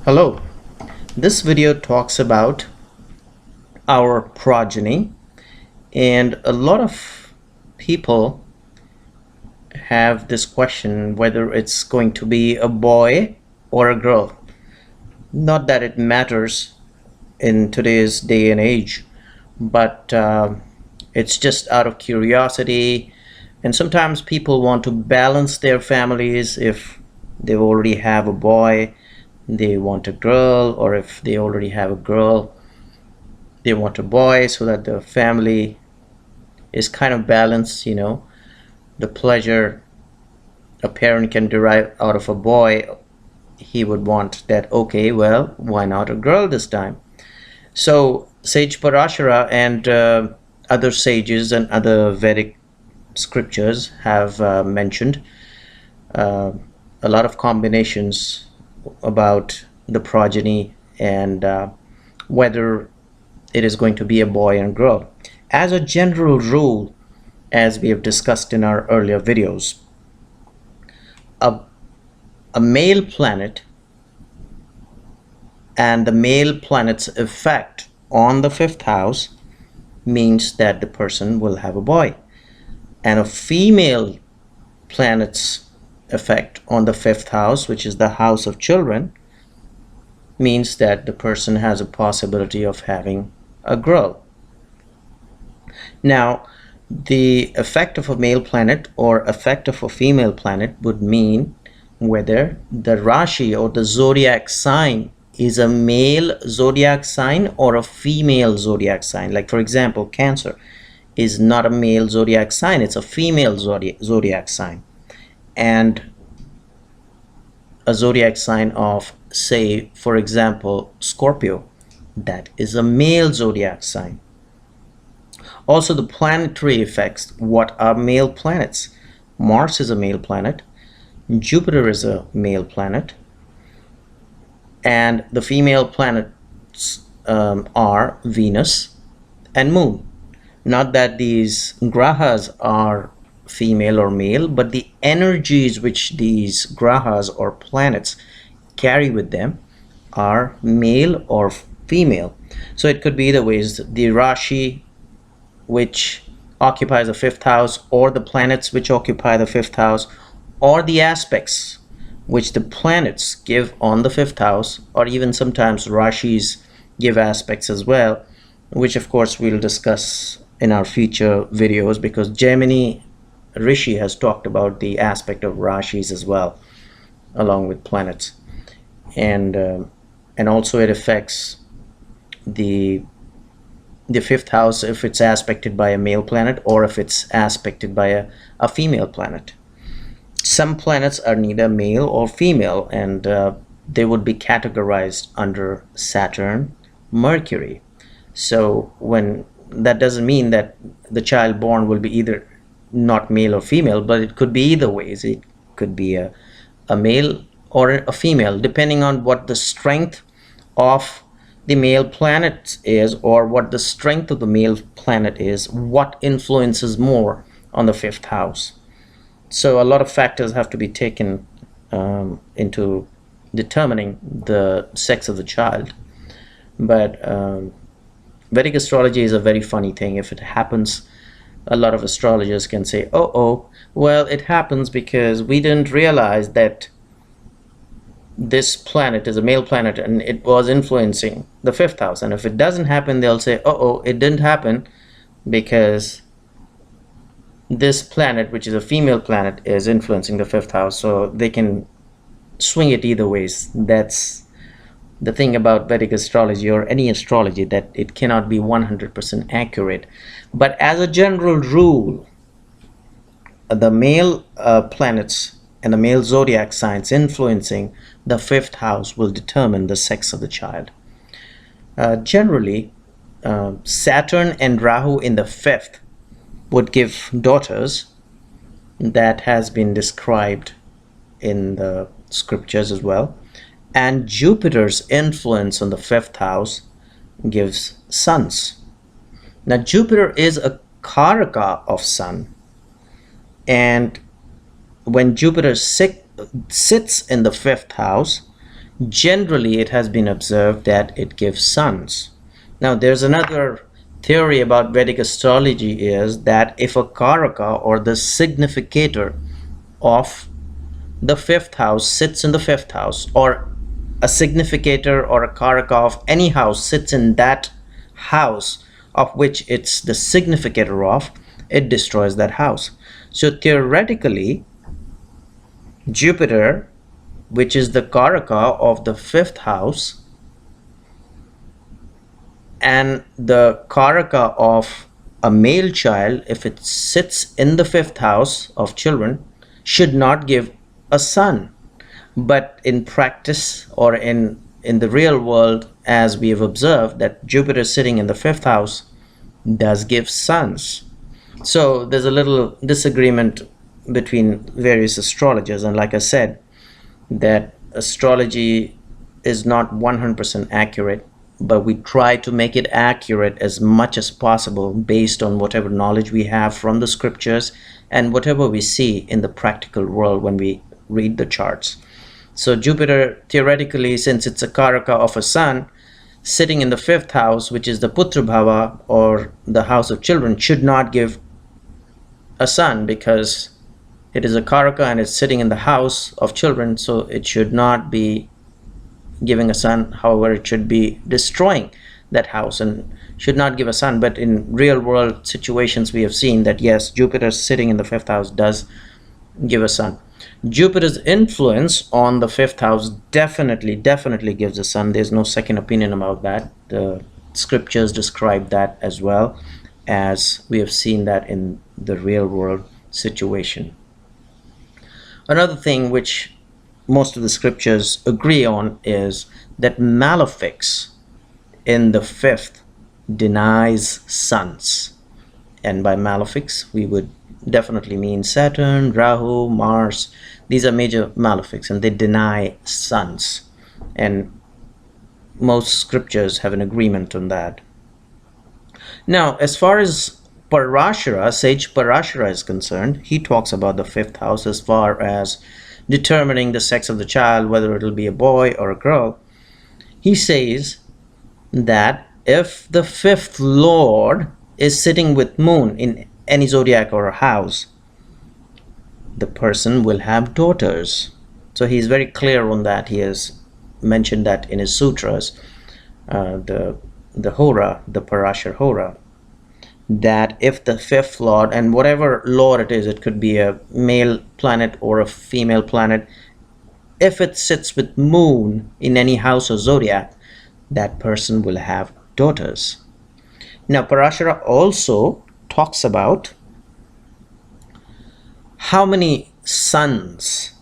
Hello, this video talks about our progeny, and a lot of people have this question whether it's going to be a boy or a girl. Not that it matters in today's day and age, but it's just out of curiosity, and sometimes people want to balance their families. If they already have a boy, they want a girl, or if they already have a girl, they want a boy, so that the family is kind of balanced. The pleasure a parent can derive out of a boy, he would want that. Okay, well, why not a girl this time? So sage Parashara and other sages and other Vedic scriptures have mentioned uh, a lot of combinations about the progeny, and whether it is going to be a boy and girl. As a general rule, as we have discussed in our earlier videos, a, a male planet and the male planet's effect on the fifth house means that the person will have a boy, and a female planet's effect on the fifth house, which is the house of children, means that the person has a possibility of having a girl. Now, the effect of a male planet or effect of a female planet would mean whether the Rashi or the zodiac sign is a male zodiac sign or a female zodiac sign. Like, for example, Cancer is not a male zodiac sign, it's a female zodiac sign. And a zodiac sign of, say, for example, Scorpio, that is a male zodiac sign. Also, the planetary effects. What are male planets? Mars is a male planet, Jupiter is a male planet, and the female planets are Venus and Moon. Not that these grahas are female or male, but the energies which these grahas or planets carry with them are male or female. So it could be either ways. The Rashi, which occupies the fifth house, or the planets which occupy the fifth house, or the aspects which the planets give on the fifth house, or even sometimes Rashis give aspects as well, which of course we'll discuss in our future videos, because Jaimini Rishi has talked about the aspect of Rashis as well, along with planets, and also it affects the fifth house if it's aspected by a male planet or if it's aspected by a female planet. Some planets are neither male or female, and they would be categorized under Saturn, Mercury. So when that doesn't mean that the child born will be either not male or female, but it could be either ways. It could be a male or a female, depending on what the strength of the male planet is, or what the strength of the male planet is, what influences more on the fifth house. So a lot of factors have to be taken into determining the sex of the child. But Vedic astrology is a very funny thing. If it happens, a lot of astrologers can say, oh, well, it happens because we didn't realize that this planet is a male planet and it was influencing the fifth house. And if it doesn't happen, they'll say, it didn't happen because this planet, which is a female planet, is influencing the fifth house. So they can swing it either ways. That's the thing about Vedic astrology, or any astrology, that it cannot be 100% accurate. But as a general rule, the male planets and the male zodiac signs influencing the fifth house will determine the sex of the child. Generally, Saturn and Rahu in the fifth would give daughters. That has been described in the scriptures as well. And Jupiter's influence on the fifth house gives sons. Now, Jupiter is a karaka of sun, and when Jupiter sits in the fifth house, generally it has been observed that it gives sons. Now there's another theory about Vedic astrology, is that if a karaka or the significator of the fifth house sits in the fifth house, or a significator or a karaka of any house sits in that house of which it's the significator of, it destroys that house. So theoretically, Jupiter, which is the karaka of the fifth house, and the karaka of a male child, if it sits in the fifth house of children, should not give a son. But in practice, or in the real world, as we have observed, that Jupiter sitting in the fifth house does give sons. So there's a little disagreement between various astrologers, and like I said, that astrology is not 100% accurate, but we try to make it accurate as much as possible based on whatever knowledge we have from the scriptures and whatever we see in the practical world when we read the charts. So Jupiter, theoretically, since it's a karaka of a son, sitting in the fifth house, which is the Putra Bhava, or the house of children, should not give a son, because it is a karaka and it's sitting in the house of children, so it should not be giving a son. However, it should be destroying that house and should not give a son. But in real world situations, we have seen that yes, Jupiter sitting in the fifth house does give a son. Jupiter's influence on the fifth house definitely gives a son. There's no second opinion about that. The scriptures describe that as well, as we have seen that in the real world situation. Another thing which most of the scriptures agree on is that malefics in the fifth denies sons. And by malefics, we would definitely mean Saturn, Rahu, Mars. These are major malefics, and they deny sons. And most scriptures have an agreement on that. Now, as far as Parashara, sage Parashara is concerned, he talks about the fifth house as far as determining the sex of the child, whether it'll be a boy or a girl. He says that if the fifth lord is sitting with moon in any zodiac or a house, the person will have daughters. So he's very clear on that. He has mentioned that in his sutras, the Hora, the Parashara Hora, that if the fifth lord, and whatever lord it is, it could be a male planet or a female planet, if it sits with moon in any house or zodiac, that person will have daughters. Now, Parashara also talks about how many sons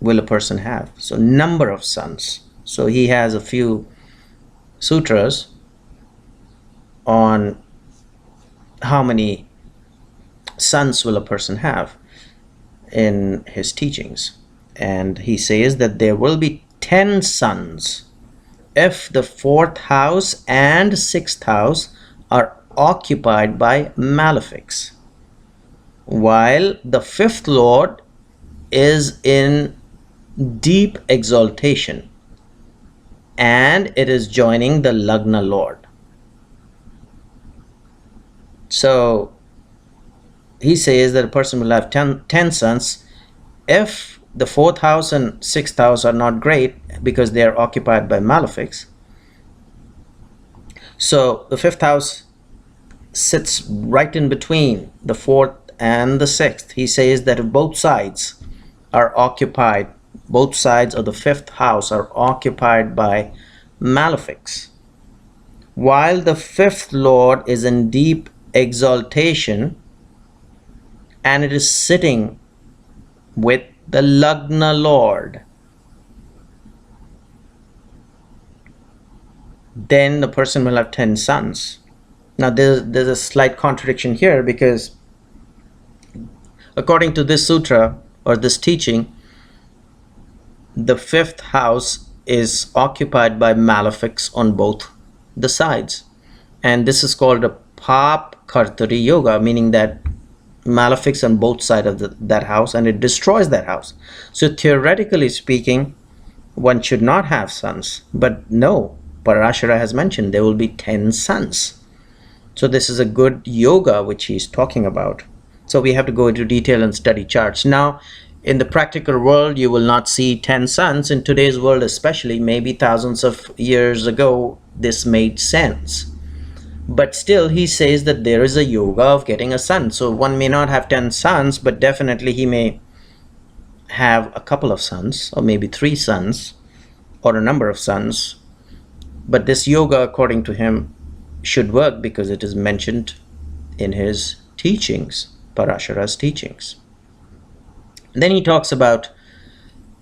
will a person have. So number of sons. So he has a few sutras on how many sons will a person have in his teachings. And he says that there will be 10 sons if the fourth house and sixth house are occupied by malefics, while the fifth lord is in deep exaltation and it is joining the Lagna lord. So he says that a person will have 10 sons if the fourth house and sixth house are not great because they are occupied by malefics. So the fifth house sits right in between the fourth and the sixth. He says that if both sides are occupied, both sides of the fifth house are occupied by malefics, while the fifth lord is in deep exaltation and it is sitting with the Lagna lord, then the person will have 10 sons. Now there's a slight contradiction here, because according to this sutra or this teaching, the fifth house is occupied by malefics on both the sides, and this is called a Pap Kartari Yoga, meaning that malefics on both sides of that house, and it destroys that house. So theoretically speaking, one should not have sons. But no, Parashara has mentioned there will be 10 sons. So this is a good yoga which he's talking about. So we have to go into detail and study charts. Now, in the practical world, you will not see 10 sons. In today's world especially, maybe thousands of years ago, this made sense. But still, he says that there is a yoga of getting a son. So one may not have 10 sons, but definitely he may have a couple of sons, or maybe 3 sons, or a number of sons. But this yoga, according to him, should work because it is mentioned in his teachings, Parashara's teachings. Then he talks about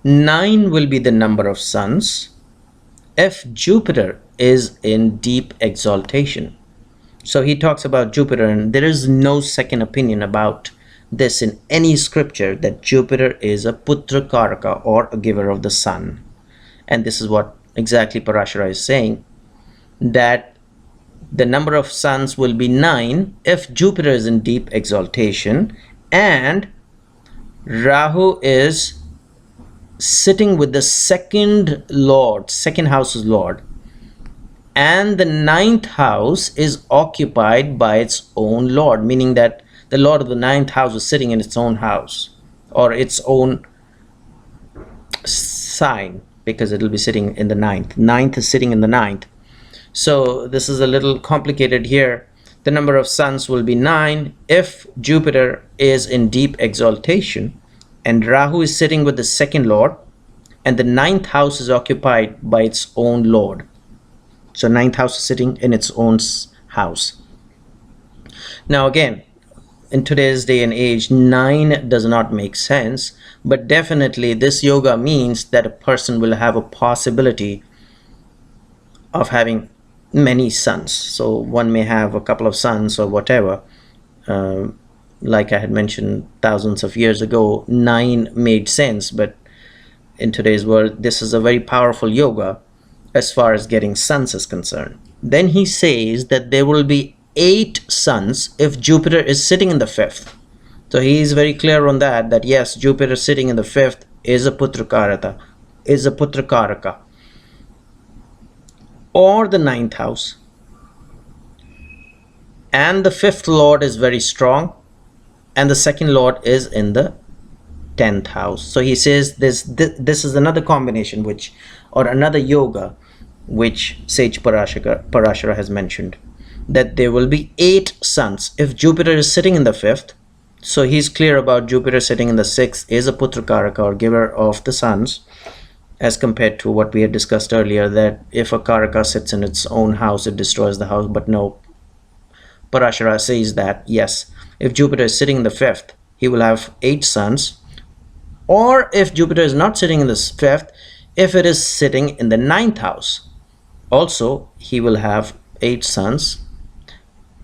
9 will be the number of sons if Jupiter is in deep exaltation. So he talks about Jupiter, and there is no second opinion about this in any scripture, that Jupiter is a putra karaka, or a giver of the sun. And this is what exactly Parashara is saying, that the number of sons will be 9 if Jupiter is in deep exaltation and Rahu is sitting with the second lord, second house's lord, and the 9th house is occupied by its own lord, meaning that the lord of the 9th house is sitting in its own house, or its own sign, because it will be sitting in the 9th. 9th is sitting in the 9th. So this is a little complicated here. The number of sons will be 9 if Jupiter is in deep exaltation and Rahu is sitting with the second lord, and the 9th house is occupied by its own lord. So 9th house is sitting in its own house. Now again, in today's day and age, 9 does not make sense, but definitely this yoga means that a person will have a possibility of having many sons. So one may have a couple of sons or whatever. Like I had mentioned thousands of years ago, 9 made sense, but in today's world, this is a very powerful yoga as far as getting sons is concerned. Then he says that there will be 8 sons if Jupiter is sitting in the 5th. So he is very clear on that, that yes, Jupiter sitting in the 5th is a putra karaka, or the 9th house, and the 5th lord is very strong, and the second lord is in the 10th house. So he says this is another combination which, or another yoga which sage Parashara has mentioned, that there will be 8 sons if Jupiter is sitting in the 5th. So he's clear about Jupiter sitting in the 6th is a putra karaka, or giver of the sons, as compared to what we had discussed earlier, that if a karaka sits in its own house, it destroys the house. But no, Parashara says that yes, if Jupiter is sitting in the 5th, he will have 8 sons. Or if Jupiter is not sitting in the 5th, if it is sitting in the 9th house, also he will have 8 sons.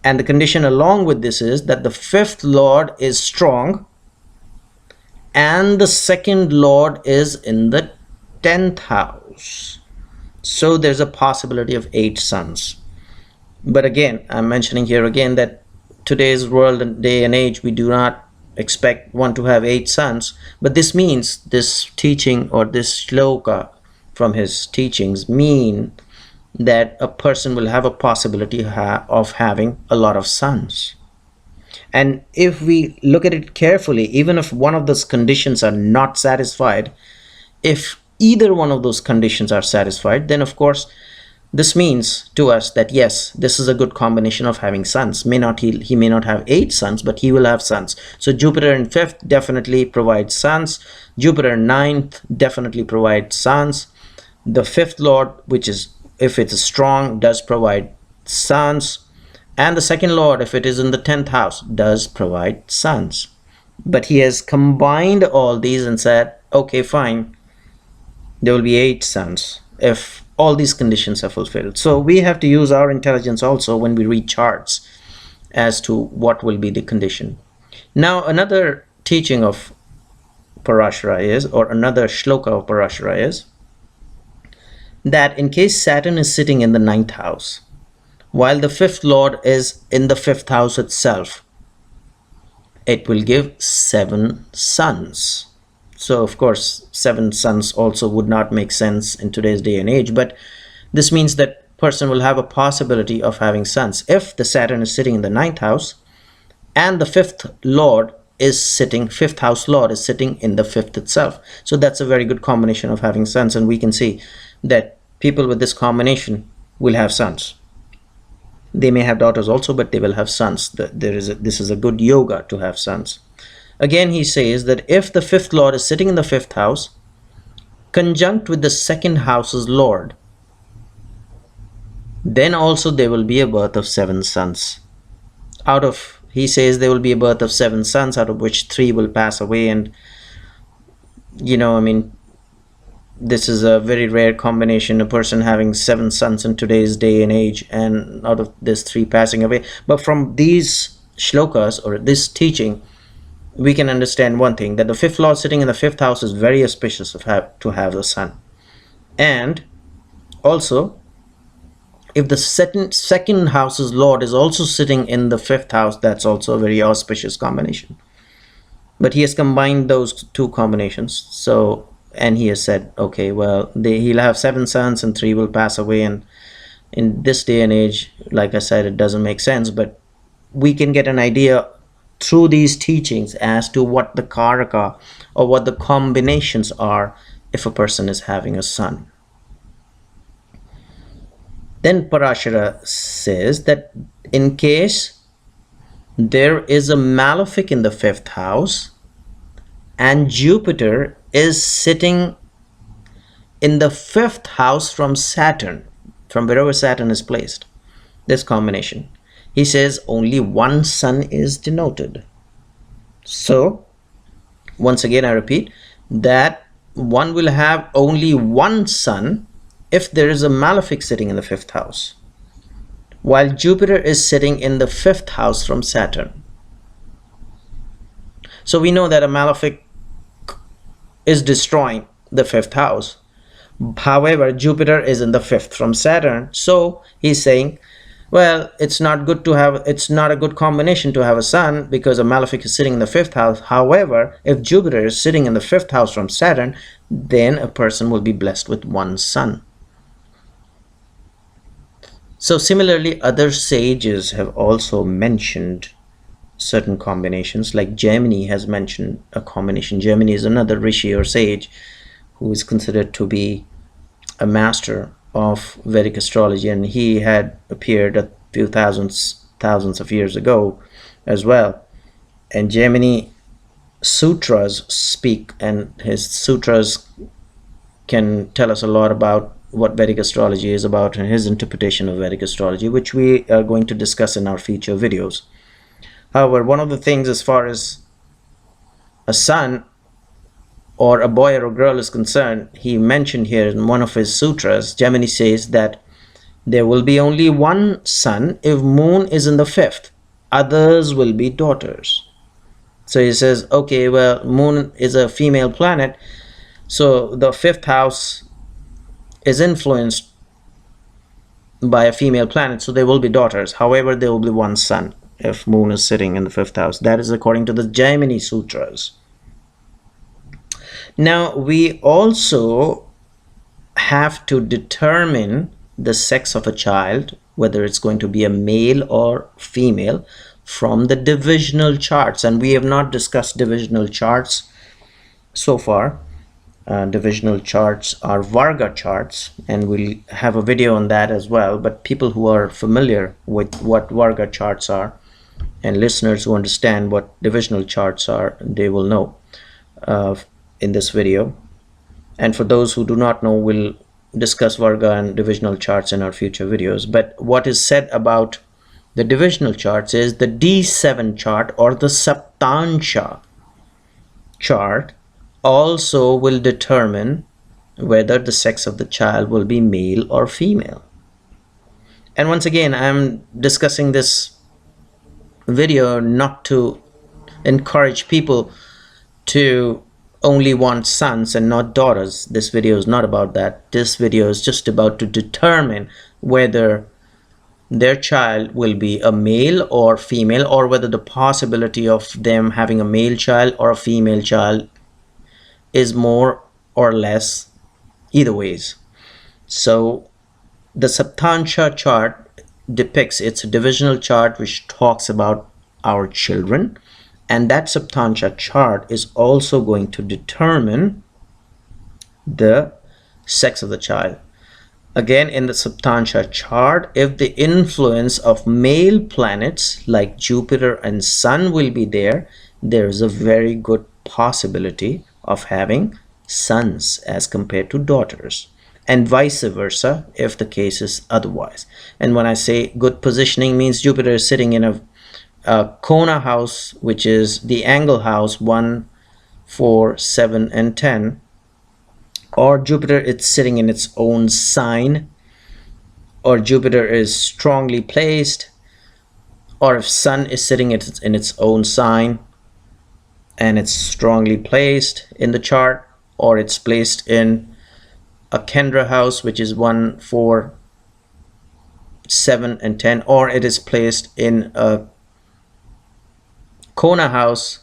And the condition along with this is that the 5th lord is strong and the second lord is in the 10th house. So there's a possibility of 8 sons. But again, I'm mentioning here again that today's world and day and age, we do not expect one to have 8 sons. But this means, this teaching or this shloka from his teachings mean that a person will have a possibility of having a lot of sons. And if we look at it carefully, even if one of those conditions are not satisfied, if either one of those conditions are satisfied, then of course this means to us that yes, this is a good combination of having sons. He may not have 8 sons, but he will have sons. So Jupiter in 5th definitely provides sons. Jupiter in 9th definitely provides sons. The 5th lord, which is, if it is strong, does provide sons. And the second lord, if it is in the 10th house, does provide sons. But he has combined all these and said, okay, fine, there will be 8 sons if all these conditions are fulfilled. So we have to use our intelligence also when we read charts as to what will be the condition. Now another teaching of Parashara is, or another shloka of Parashara is, that in case Saturn is sitting in the 9th house, while the 5th lord is in the 5th house itself, it will give 7 sons. So of course 7 sons also would not make sense in today's day and age, but this means that person will have a possibility of having sons if the Saturn is sitting in the ninth house and the fifth house lord is sitting in the fifth itself. So that's a very good combination of having sons, and we can see that people with this combination will have sons. They may have daughters also, but they will have sons. This is a good yoga to have sons. Again, he says that if the fifth lord is sitting in the fifth house conjunct with the second house's lord, then also there will be a birth of 7 sons. He says there will be a birth of 7 sons, out of which 3 will pass away. And this is a very rare combination, a person having 7 sons in today's day and age, and out of this 3 passing away. But from these shlokas or this teaching, we can understand one thing, that the fifth lord sitting in the fifth house is very auspicious to have a son. And also, if the second house's lord is also sitting in the fifth house, that's also a very auspicious combination. But he has combined those 2 combinations. So, and he has said, okay, well, he'll have 7 sons and 3 will pass away. And in this day and age, like I said, it doesn't make sense. But we can get an idea through these teachings as to what the karaka or what the combinations are if a person is having a son. Then Parashara says that in case there is a malefic in the fifth house and Jupiter is sitting in the fifth house from Saturn, from wherever Saturn is placed, this combination, he says only 1 son is denoted. So once again I repeat that one will have only 1 son if there is a malefic sitting in the fifth house, while Jupiter is sitting in the fifth house from Saturn. So we know that a malefic is destroying the fifth house. However, Jupiter is in the fifth from Saturn. So he's saying, well, it's not a good combination to have a son because a malefic is sitting in the fifth house. However, if Jupiter is sitting in the fifth house from Saturn, then a person will be blessed with 1 son. So similarly, other sages have also mentioned certain combinations, like Jaimini has mentioned a combination. Jaimini is another rishi or sage who is considered to be a master of Vedic astrology, and he had appeared a few thousands of years ago as well. And Jaimini sutras speak, and his sutras can tell us a lot about what Vedic astrology is about and his interpretation of Vedic astrology, which we are going to discuss in our future videos. However, one of the things as far as a son or a boy or a girl is concerned, he mentioned here in one of his sutras, Jaimini says that there will be only 1 son if moon is in the fifth. Others will be daughters. So he says, okay, well, moon is a female planet, so the fifth house is influenced by a female planet, so there will be daughters. However, there will be 1 son if moon is sitting in the fifth house. That is according to the Jaimini sutras. Now, we also have to determine the sex of a child, whether it's going to be a male or female, from the divisional charts. And we have not discussed divisional charts so far. Divisional charts are Varga charts, and we'll have a video on that as well. But people who are familiar with what Varga charts are, and listeners who understand what divisional charts are, they will know in this video. And for those who do not know, we'll discuss Varga and divisional charts in our future videos. But what is said about the divisional charts is the D7 chart or the Saptansha chart also will determine whether the sex of the child will be male or female. And once again, I'm discussing this video not to encourage people to only want sons and not daughters. This video is not about that. This video is just about to determine whether their child will be a male or female, or whether the possibility of them having a male child or a female child is more or less either ways. So the Saptansha chart depicts, it's a divisional chart which talks about our children, and that Saptansha chart is also going to determine the sex of the child. Again, in the Saptansha chart, if the influence of male planets like Jupiter and Sun will be there, there is a very good possibility of having sons as compared to daughters, and vice versa if the case is otherwise. And when I say good positioning, means Jupiter is sitting in a Kona house, which is the angle house 1, 4, 7, and 10, or Jupiter it's sitting in its own sign, or Jupiter is strongly placed, or if Sun is sitting in its own sign and it's strongly placed in the chart, or it's placed in a Kendra house, which is 1, 4, 7, and 10, or it is placed in a Kona house,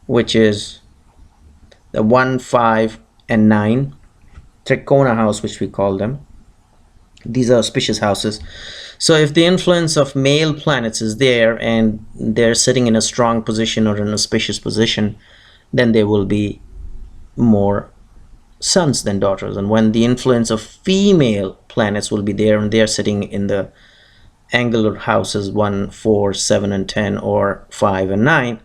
which is the 1, 5, and 9, Trikona house, which we call them. These are auspicious houses. So if the influence of male planets is there and they're sitting in a strong position or an auspicious position, then there will be more sons than daughters. And when the influence of female planets will be there and they're sitting in the angular houses 1, 4, 7, and 10, or 5 and 9,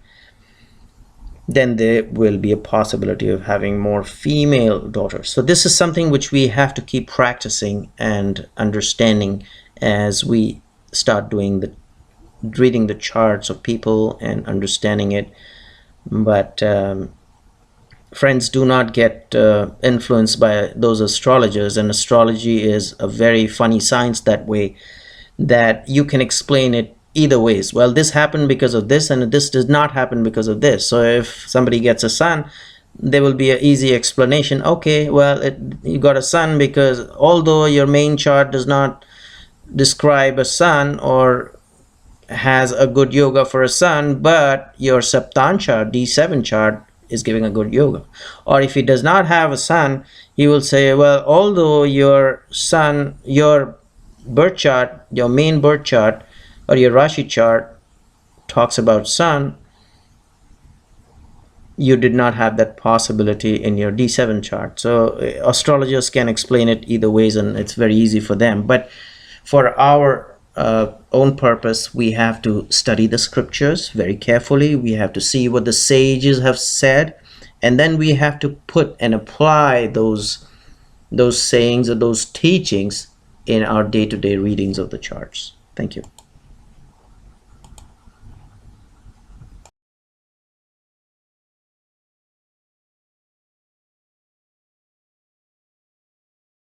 then there will be a possibility of having more female daughters. So this is something which we have to keep practicing and understanding as we start reading the charts of people and understanding it. But friends, do not get influenced by those astrologers. And astrology is a very funny science that way, that you can explain it either ways. Well, this happened because of this, and this does not happen because of this. So if somebody gets a son, there will be an easy explanation. Okay, well, you got a son because although your main chart does not describe a son or has a good yoga for a son, but your Saptansha D7 chart is giving a good yoga. Or if he does not have a son, he will say, well, although your son, your birth chart, your main birth chart, or your Rashi chart talks about sun, you did not have that possibility in your D7 chart. So astrologers can explain it either ways, and it's very easy for them. But for our own purpose, we have to study the scriptures very carefully. We have to see what the sages have said, and then we have to put and apply those sayings or those teachings in our day-to-day readings of the charts. Thank you.